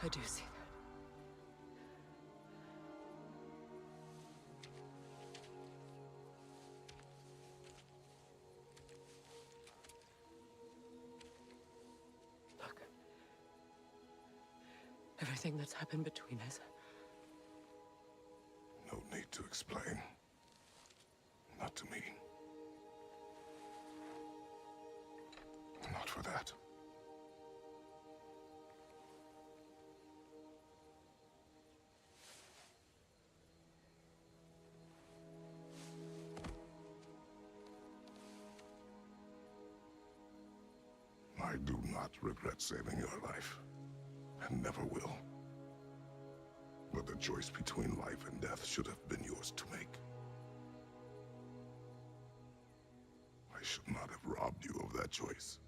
I do see that. Look. Everything that's happened between us. No need to explain. Not to me. Not for that. I do not regret saving your life, and never will. But the choice between life and death should have been yours to make. I should not have robbed you of that choice.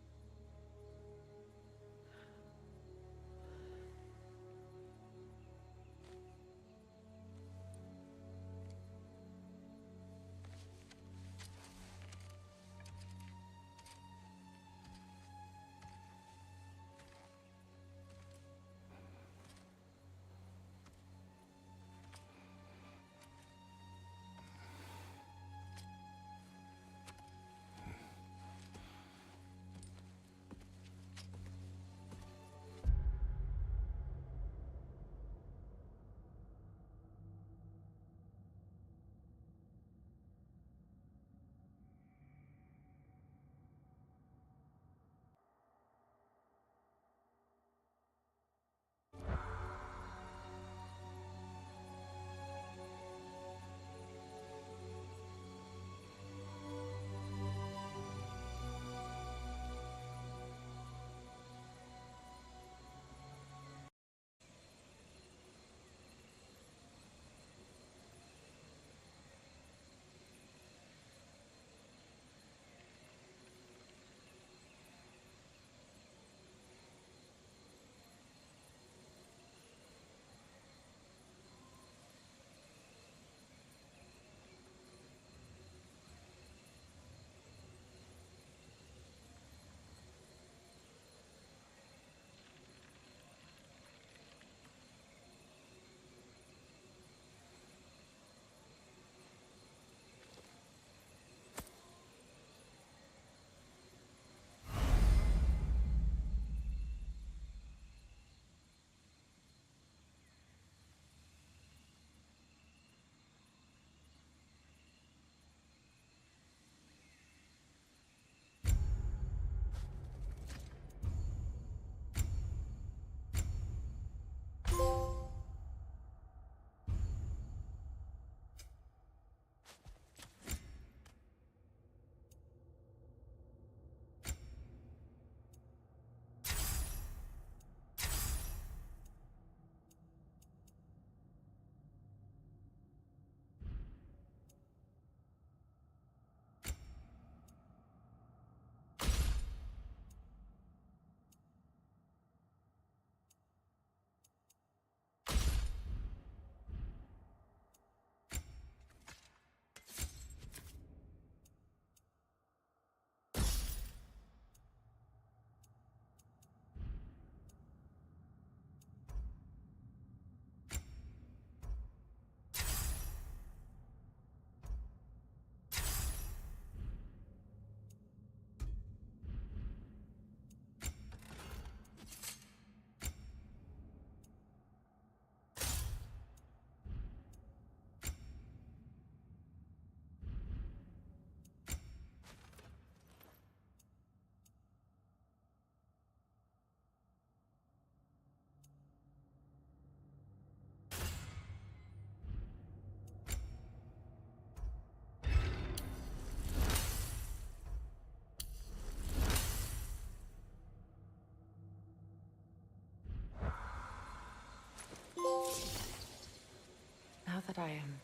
Now that I am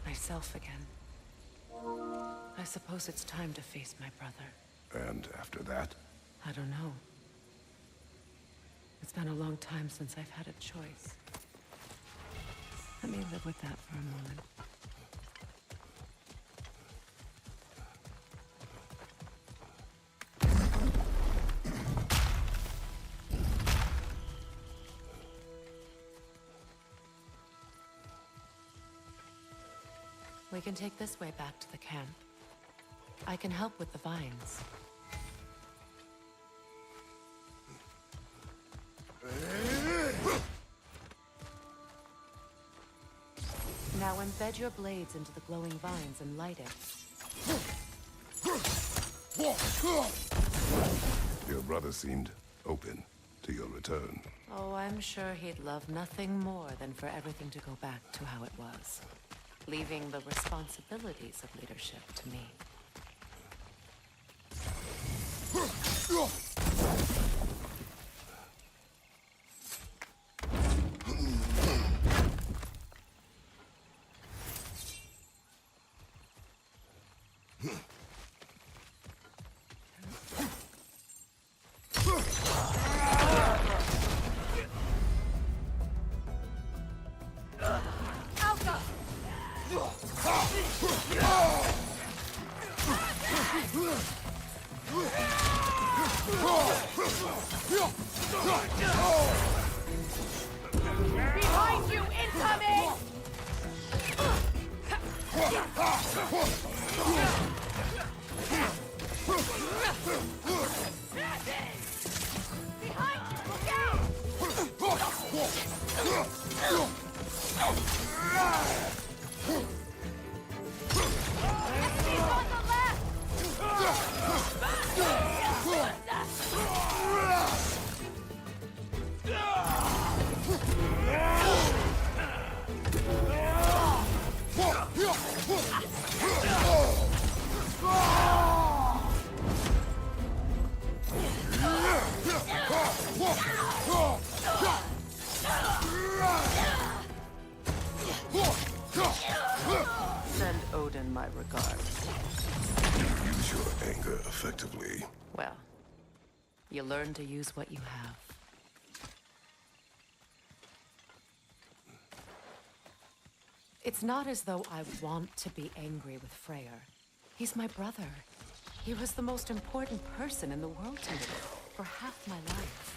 myself again, I suppose it's time to face my brother. And after that? I don't know. It's been a long time since I've had a choice. Let me live with that for a moment. We can take this way back to the camp. I can help with the vines. Now embed your blades into the glowing vines and light it. Your brother seemed open to your return. Oh, I'm sure he'd love nothing more than for everything to go back to how it was, leaving the responsibilities of leadership to me. Behind you, incoming! Behind you, look out! He's on the left! Send Odin my regards. You use your anger effectively. Well, you learn to use what you have. It's not as though I want to be angry with Freyr. He's my brother. He was the most important person in the world to me for half my life.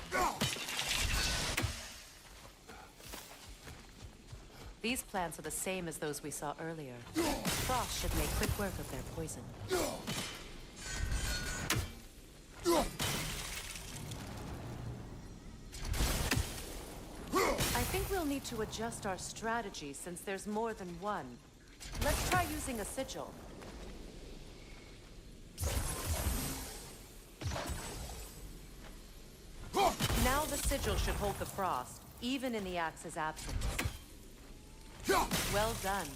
These plants are the same as those we saw earlier. Frost should make quick work of their poison. I think we'll need to adjust our strategy since there's more than one. Let's try using a sigil. Now the sigil should hold the frost, even in the axe's absence. Well done.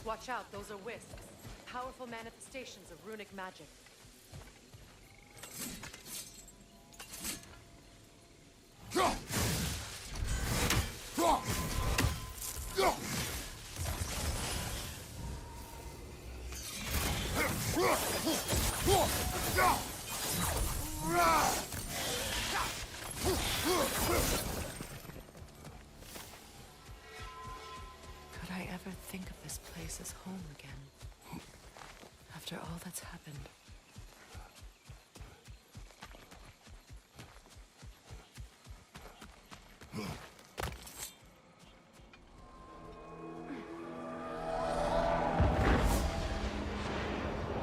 Watch out, those are wisps. Powerful manifestations of runic magic. Could I ever think of this place as home again? After all that's happened.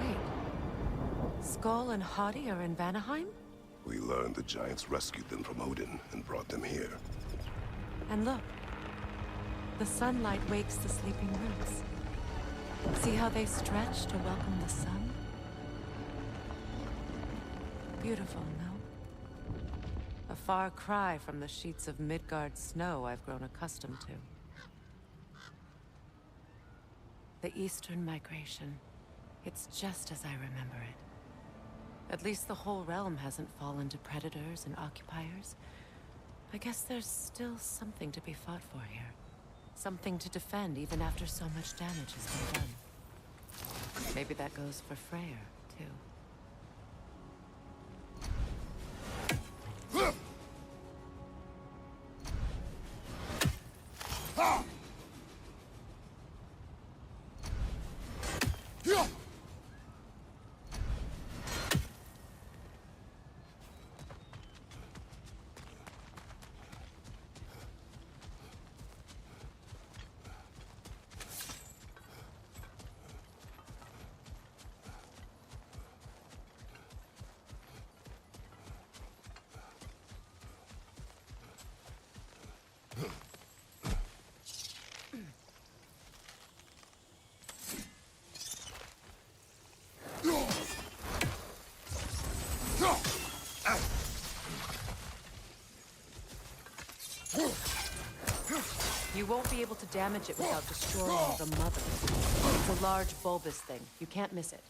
Wait. Skull and Hadi are in Vanaheim? We learned the giants rescued them from Odin and brought them here. And look. The sunlight wakes the sleeping roots. See how they stretch to welcome the sun? Beautiful, no? A far cry from the sheets of Midgard snow I've grown accustomed to. The Eastern Migration. It's just as I remember it. At least the whole realm hasn't fallen to predators and occupiers. I guess there's still something to be fought for here. Something to defend even after so much damage has been done. Maybe that goes for Freyr, too. You won't be able to damage it without destroying the mother. It's a large bulbous thing. You can't miss it.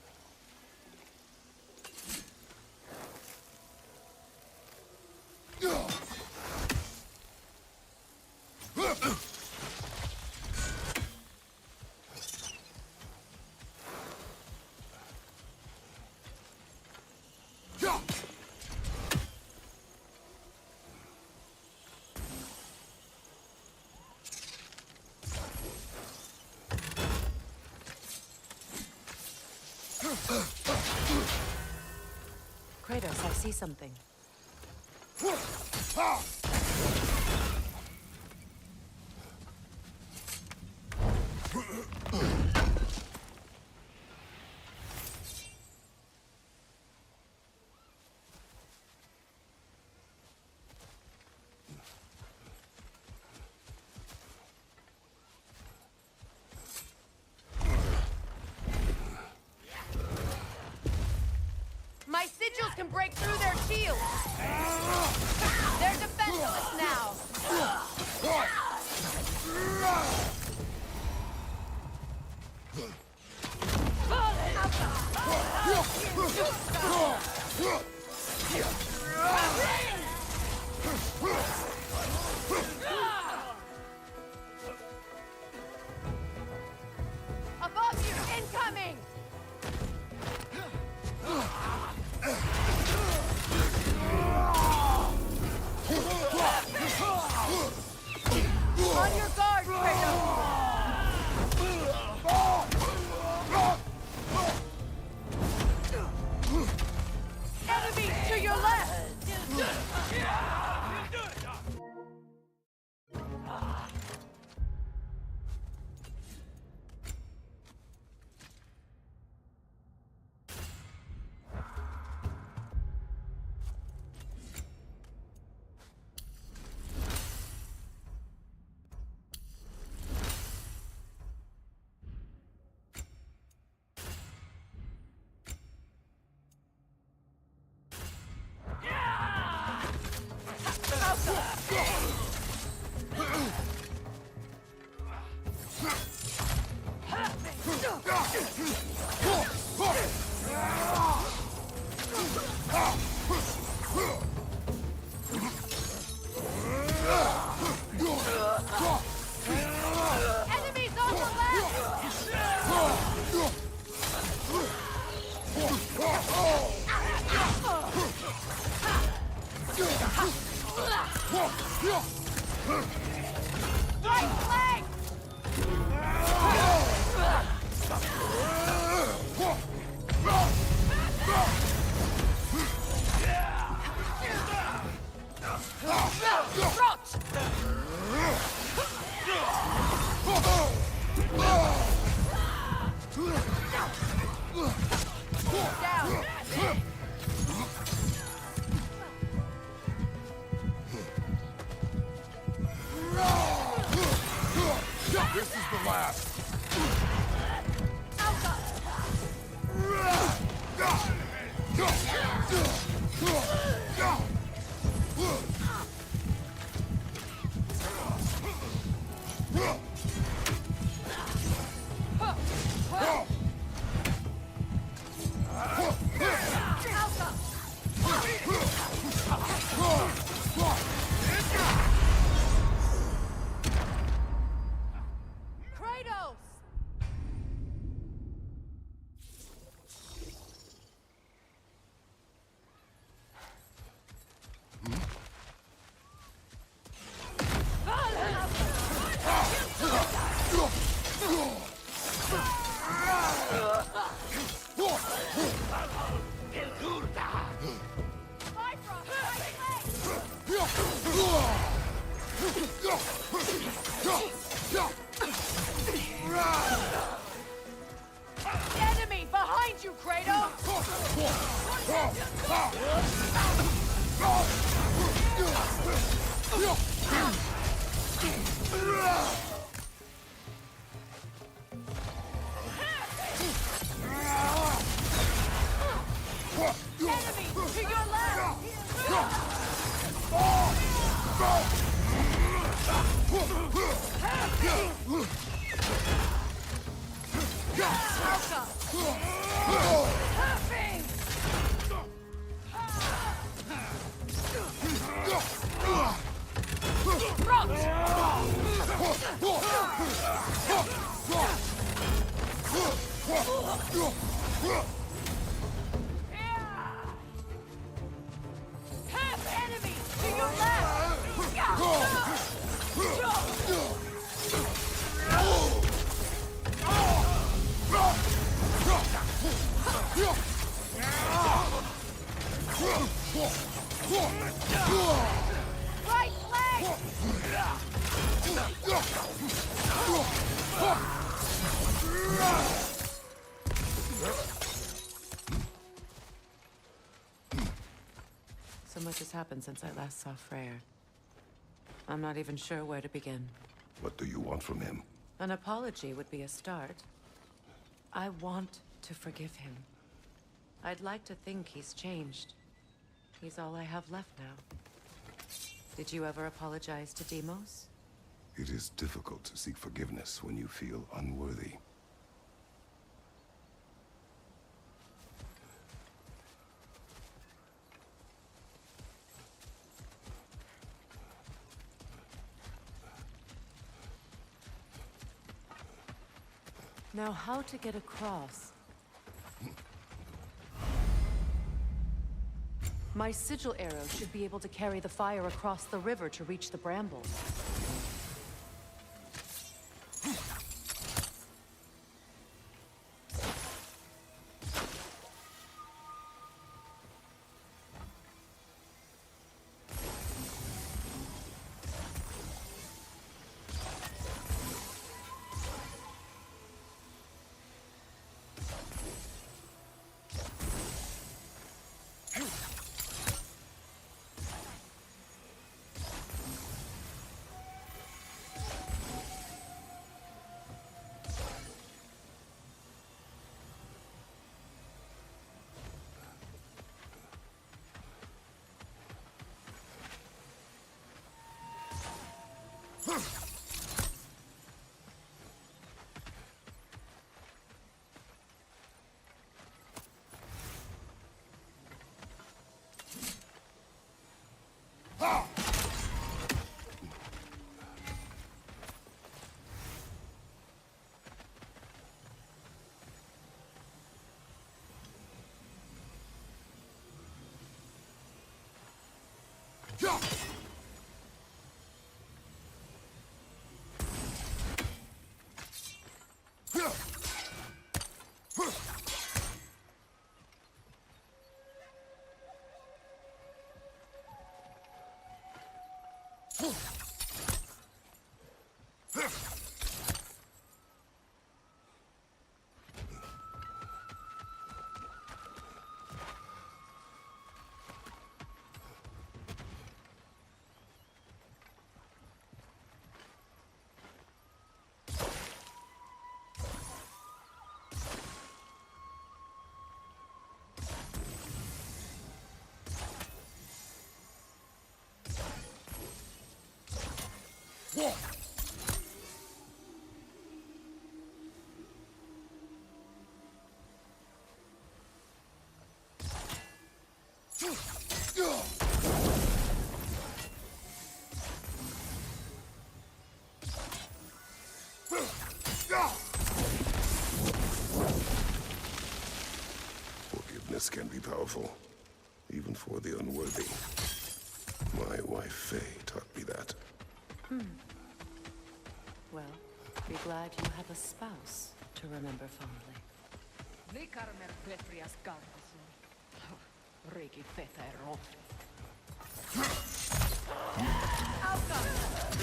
Kratos, I see something. My sigils can break through their shields! They're defenseless now! Above you! Incoming! On your guard, Kratos! Enemy to your left! Enemies on the left! Right flank! Down! This is the last. Alpha! Enemy behind you, Kratos! Enemy to your left! Half enemy to your right leg! So much has happened since I last saw Freyr. I'm not even sure where to begin. What do you want from him? An apology would be a start. I want to forgive him. I'd like to think he's changed. He's all I have left now. Did you ever apologize to Deimos? It is difficult to seek forgiveness when you feel unworthy. Now, how to get across? My sigil arrow should be able to carry the fire across the river to reach the brambles. Forgiveness can be powerful, even for the unworthy. My wife Faye taught me that. Well, be glad you have a spouse to remember fondly. Outcome!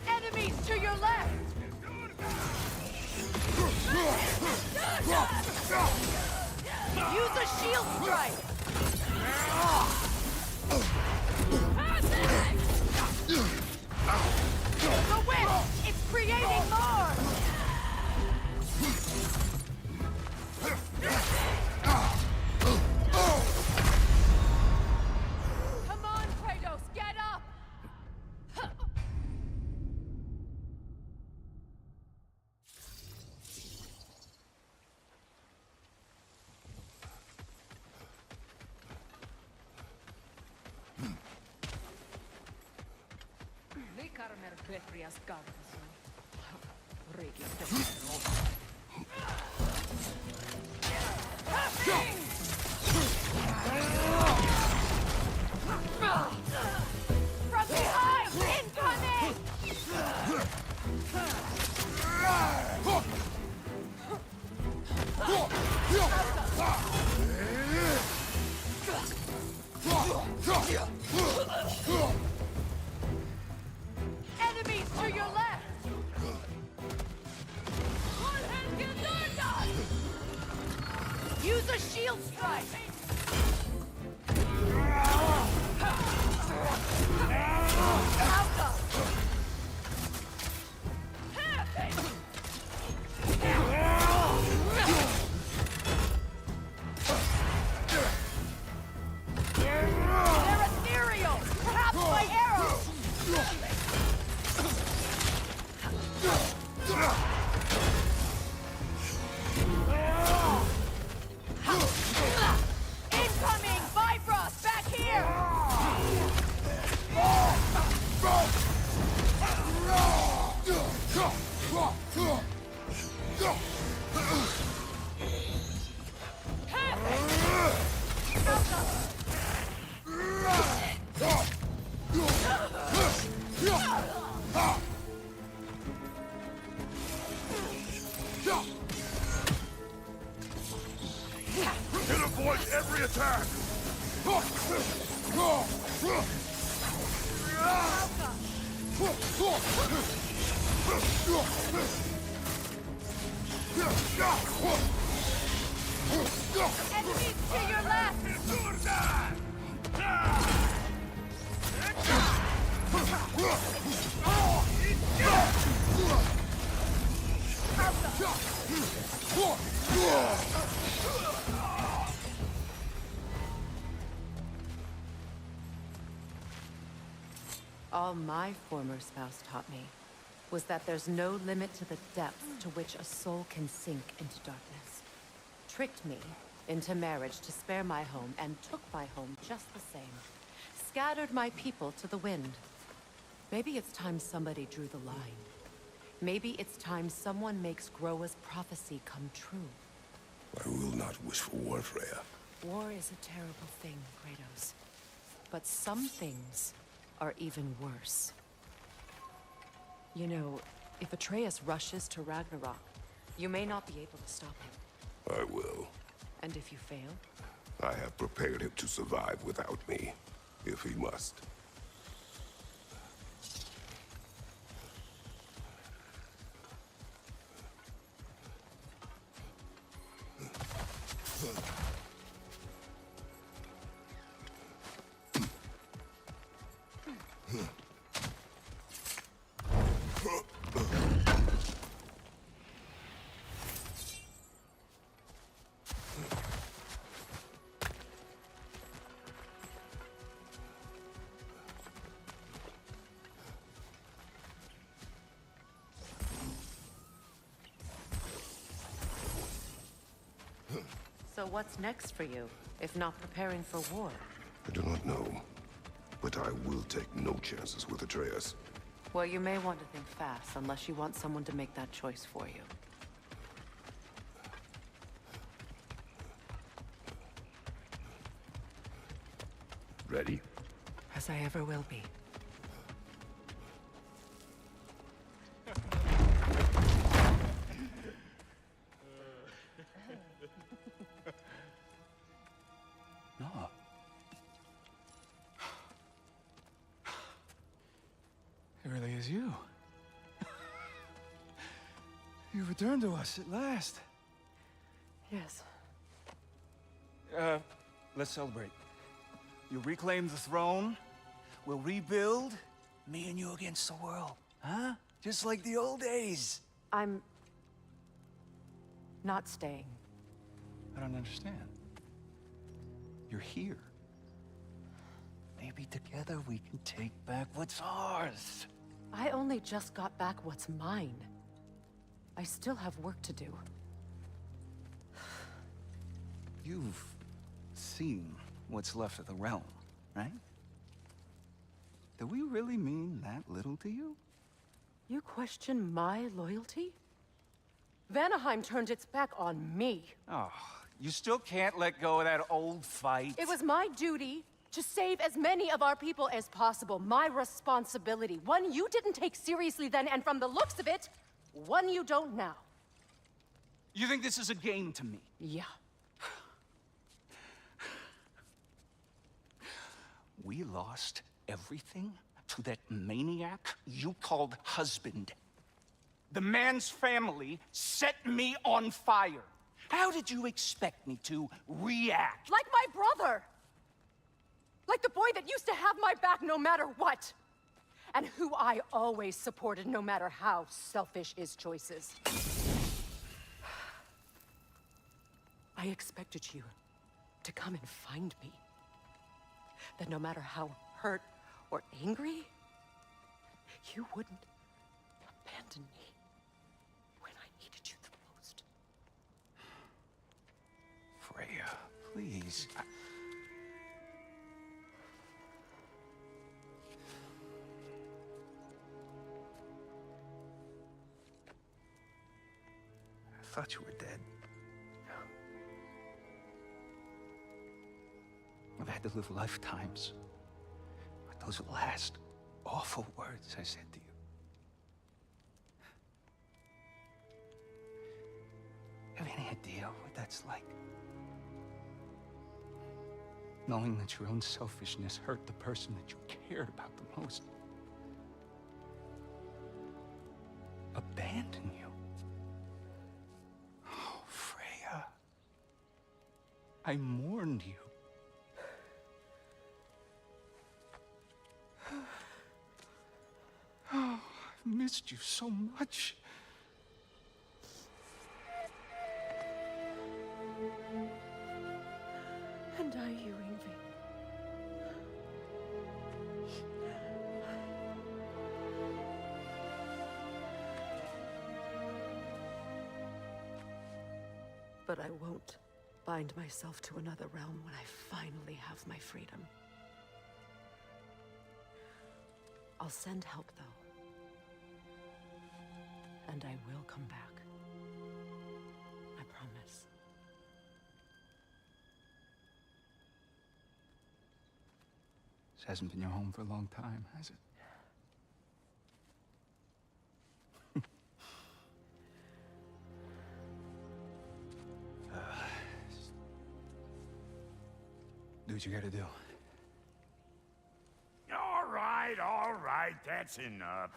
Enemies to your left! Use a shield strike! The whip! It's creating more! Come on, Kratos, get up! From behind! Incoming! Enemies to your left! Use a shield strike! Alpha! They're ethereal! Perhaps by arrows! Incoming! Bifrost! Back here! It avoids every attack! Enemies to your left! All my former spouse taught me was that there's no limit to the depth to which a soul can sink into darkness. Tricked me into marriage to spare my home and took my home just the same. Scattered my people to the wind. Maybe it's time somebody drew the line. Maybe it's time someone makes Groa's prophecy come true. I will not wish for war, Freya. War is a terrible thing, Kratos. But some things are even worse. You know, if Atreus rushes to Ragnarok, you may not be able to stop him. I will. And if you fail? I have prepared him to survive without me, if he must. So what's next for you, if not preparing for war? I do not know, but I will take no chances with Atreus. Well, you may want to think fast, unless you want someone to make that choice for you. Ready? As I ever will be. really is you. You returned to us at last. Yes. Let's celebrate. You reclaim the throne, we'll rebuild, me and you against the world, huh? Just like the old days. I'm not staying. I don't understand. You're here. Maybe together we can take back what's ours. I only just got back what's mine. I still have work to do. You've seen what's left of the realm, right? Do we really mean that little to you? You question my loyalty? Vanaheim turned its back on me. Oh, you still can't let go of that old fight? It was my duty to save as many of our people as possible. My responsibility. One you didn't take seriously then, and from the looks of it, one you don't now. You think this is a game to me? Yeah. We lost everything to that maniac you called husband. The man's family set me on fire. How did you expect me to react? Like my brother! Like the boy that used to have my back no matter what! And who I always supported no matter how selfish his choices. I expected you to come and find me. That no matter how hurt or angry, you wouldn't abandon me when I needed you the most. Freya, please. I thought you were dead. I've had to live lifetimes with those last awful words I said to you. Have any idea what that's like? Knowing that your own selfishness hurt the person that you cared about the most. Abandon you. Oh, Freya. I mourned you. Oh, I've missed you so much. And I, you, Yngvi. But I won't bind myself to another realm when I finally have my freedom. I'll send help, though. And I will come back. I promise. This hasn't been your home for a long time, has it? Do what you gotta do. All right, that's enough.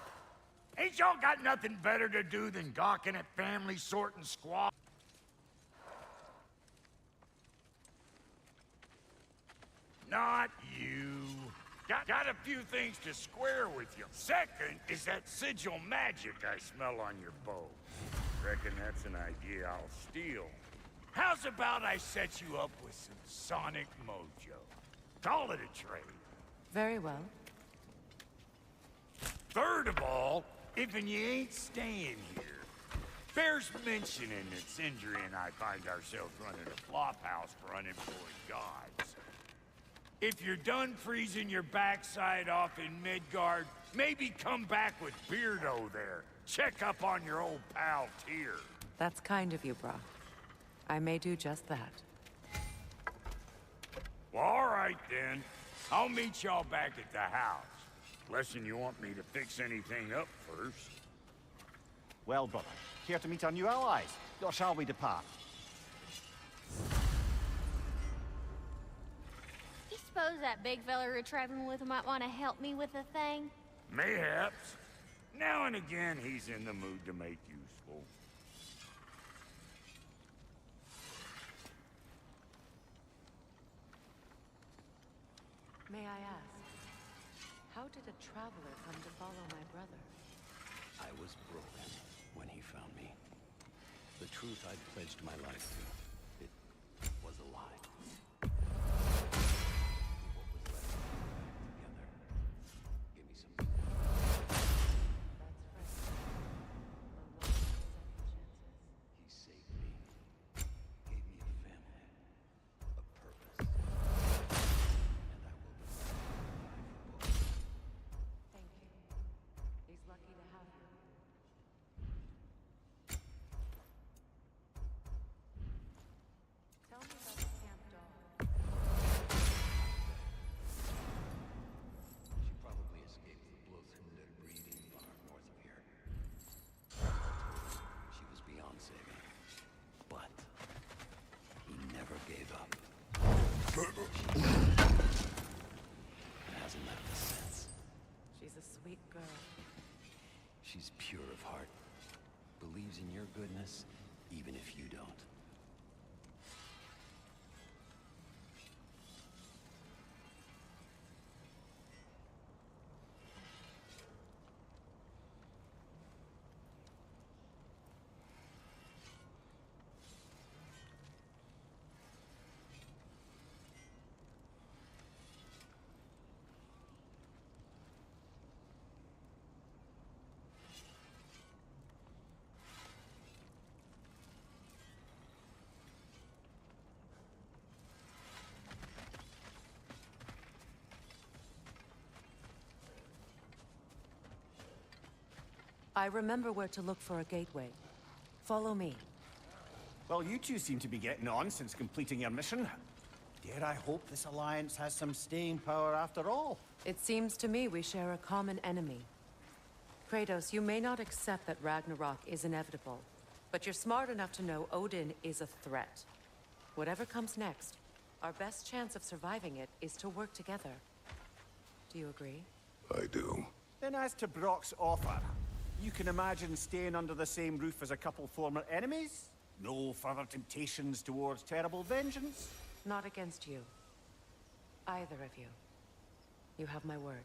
Ain't y'all got nothing better to do than gawking at family sorting squaw? Not you. Got a few things to square with you. Second is that sigil magic I smell on your bow. Reckon that's an idea I'll steal. How's about I set you up with some sonic mojo? Call it a trade. Very well. Third of all, if you ain't staying here, bears mentioning that Sindri and I find ourselves running a flop house for unemployed gods. If you're done freezing your backside off in Midgard, maybe come back with Beardo there. Check up on your old pal Tyr. That's kind of you, Brock. I may do just that. Well, all right then. I'll meet y'all back at the house. Lesson you want me to fix anything up first. Well, brother, here to meet our new allies. Or shall we depart? You suppose that big fella we're traveling with might want to help me with a thing? Mayhaps. Now and again, he's in the mood to make useful. May I ask, how did a traveler come to follow my brother? I was broken when he found me. The truth I'd pledged my life to, it was a lie. What was left of us together? Give me some. That's right. The Lord of second chances. He saved me. Gave me a family. A purpose. And I will die for both. Thank you. He's lucky to have you. Tell me about the camp dog. She probably escaped the Blothhunder breeding farm north of here. She was beyond saving. But he never gave up. She hasn't left us since. She's a sweet girl. She's pure of heart. Believes in your goodness, even if you don't. I remember where to look for a gateway. Follow me. Well, you two seem to be getting on since completing your mission. Dare I hope this alliance has some staying power after all? It seems to me we share a common enemy. Kratos, you may not accept that Ragnarok is inevitable, but you're smart enough to know Odin is a threat. Whatever comes next, our best chance of surviving it is to work together. Do you agree? I do. Then as to Brock's offer, you can imagine staying under the same roof as a couple former enemies? No further temptations towards terrible vengeance? Not against you. Either of you. You have my word.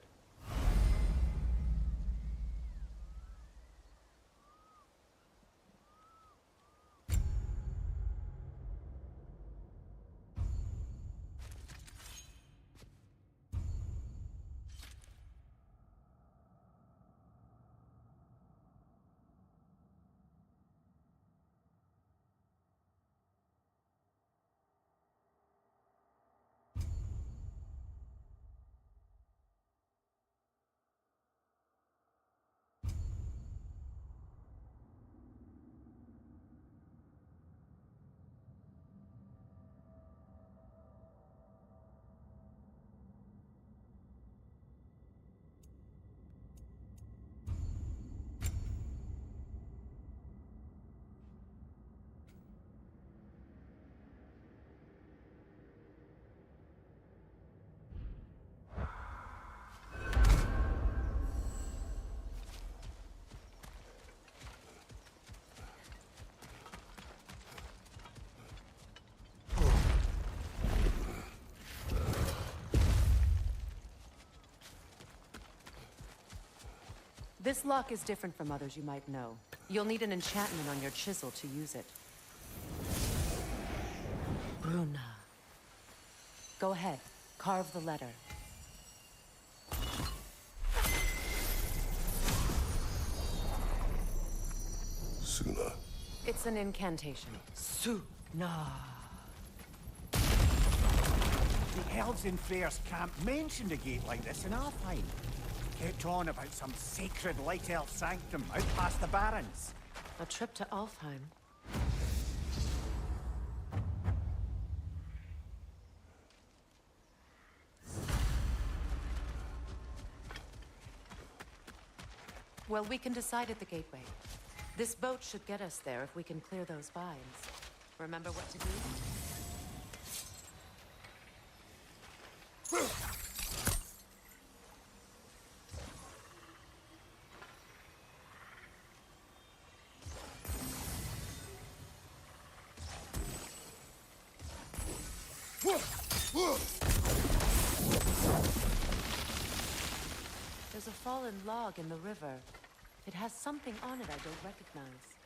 This lock is different from others you might know. You'll need an enchantment on your chisel to use it. Bruna. Go ahead. Carve the letter. Suna. It's an incantation. Suna. The elves in Freyr's camp mentioned a gate like this in Alfheim. Kept on about some sacred light elf sanctum out past the Barrens. A trip to Alfheim. Well, we can decide at the gateway. This boat should get us there if we can clear those vines. Remember what to do? There's a fallen log in the river. It has something on it I don't recognize.